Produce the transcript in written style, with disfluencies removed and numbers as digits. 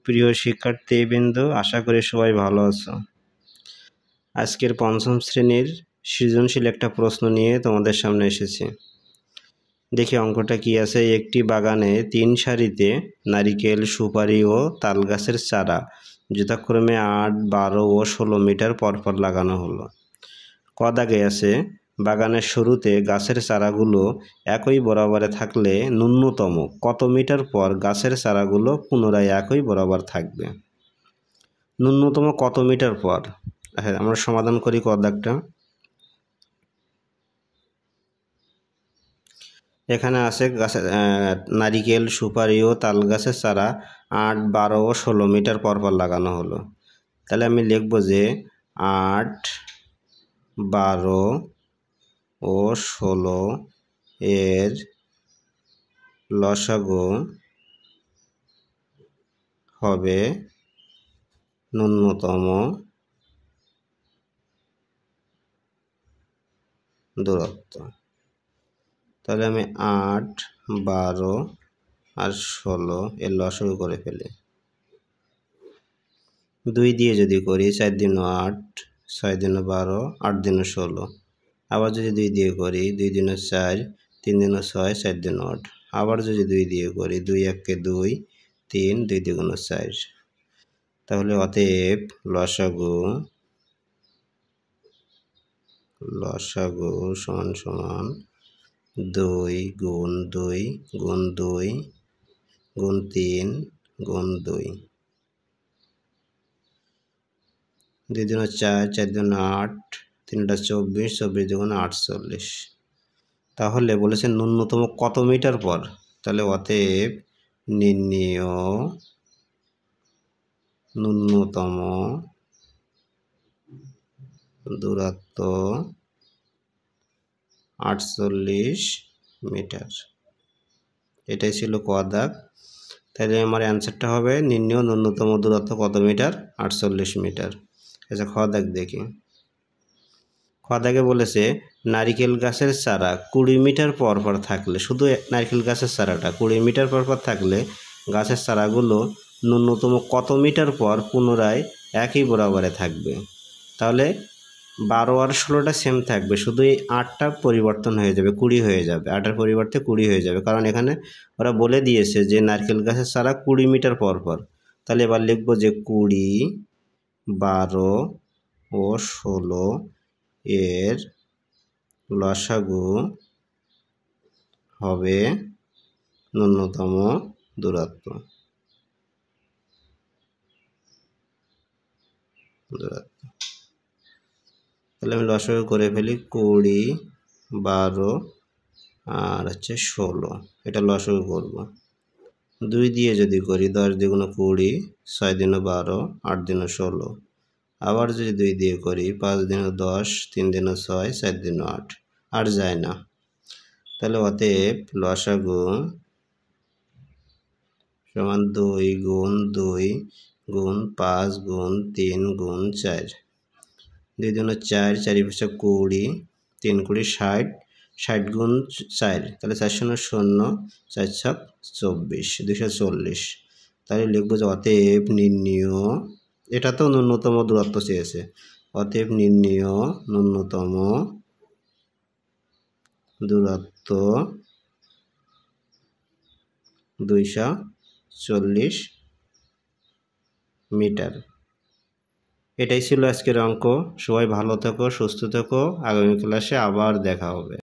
সুপ্রিয় শিক্ষার্থীবৃন্দ, আশা করি সবাই ভালো আছো। আজকের পঞ্চম শ্রেণীর সৃজনশীল একটা প্রশ্ন নিয়ে তোমাদের সামনে এসেছি। দেখি অঙ্কটা কি আছে। একটি বাগানে 3 সারিতে নারিকেল, সুপারি ও তাল গাছের চারা যথাক্রমে 8, 12 ও 16 মিটার পরপর লাগানো হলো। ক দাগে আছে, বাগানের শুরুতে গাছের চারাগুলো একই বরাবরে থাকলে ন্যূনতম কত মিটার পর গাছের চারাগুলো পুনরায় একই বরাবর থাকবে। ন্যূনতম কত মিটার পর? হ্যাঁ, আমরা সমাধান করি ক দাগটা। এখানে আছে গাছের নারিকেল, সুপারি ও তাল গাছের চারা 8, 12 ও 16 মিটার পরপর লাগানো হলো। তাহলে আমি লিখব যে 8, 12 ও 16 এর লসাগু হবে ন্যূনতম দূরত্ব। তাহলে আমি 8, 12 আর 16 এর লসাগু করে ফেলি। 2 দিয়ে যদি করি 4 দিন 8, 6 দিন 12, 8 দিন 16। আবার যদি 2 দিয়ে করি 2 দিন 4, 3 দিন 6, 4 দিন 8। আবার যদি 2 দিয়ে করি 2 1 2, 3, 2 2 4। তাহলে অতএব লসাগু সমান সমান 2 গুণ 2 গুণ 2 গুণ 3 গুণ 2। 2 দিন 4, 4 দিন 8, 3 24, 24 দুগুণ 48। তাহলে বলেছে ন্যূনতম কত মিটার পর? তাহলে অতএব নির্ণেয় ন্যূনতম দূরত্ব 48 মিটার। এটাই ছিল ক দাগ। তাহলে আমার অ্যান্সারটা হবে নির্ণেয় ন্যূনতম দূরত্ব কত মিটার? 48 মিটার। আচ্ছা, খ দাগ দেখি। খ দাগে বলেছে নারিকেল গাছের চারা 20 মিটার পর পর থাকলে, শুধু নারিকেল গাছের চারাটা 20 মিটার পর পর থাকলে গাছের চারাগুলো ন্যূনতম কত মিটার পর পুনরায় একই বরাবরে থাকবে। তাহলে 12 আর 16টা সেম থাকবে, শুধু এই 8টা পরিবর্তন হয়ে যাবে, 20 হয়ে যাবে। 8-এর পরিবর্তে 20 হয়ে যাবে, কারণ এখানে ওরা বলে দিয়েছে যে নারকেল গাছের চারা 20 মিটার পর পর। তাহলে এবার লিখব যে 20, 12 ও 16 এর লসাগু হবে ন্যূনতম দূরত্ব। তাহলে আমি লসাগু করে ফেলি 20, 12 আর 16। এটা লসাগু করব। 2 দিয়ে যদি করি 10 দ্বিগুণ 20, 6 দিন 12, 8 দিন 16। আবার যদি 2 দিয়ে করি 5 দিন 10, 3 দিন 6, 4 দিন 8। আর যায় না। তাহলে অতএব লসাগু সমান 2 গুণ 2 গুণ 5 গুণ 3 গুণ 4। 2 দুগুণ 4, 4 5 20, 3 20 60, 60 গুণ 4। তাহলে 4 শূন্য 0, 4 7 24, 240। তাহলে লিখবো যে অতএব নির্ণেয়, এটা তো ন্যূনতম দূরত্ব চেয়েছে, অতএব নির্ণেয় ন্যূনতম দূরত্ব 240 মিটার। এটাই ছিল আজকের অঙ্ক। সবাই ভালো থেকো, সুস্থ থেকো। আগামী ক্লাসে আবার দেখা হবে।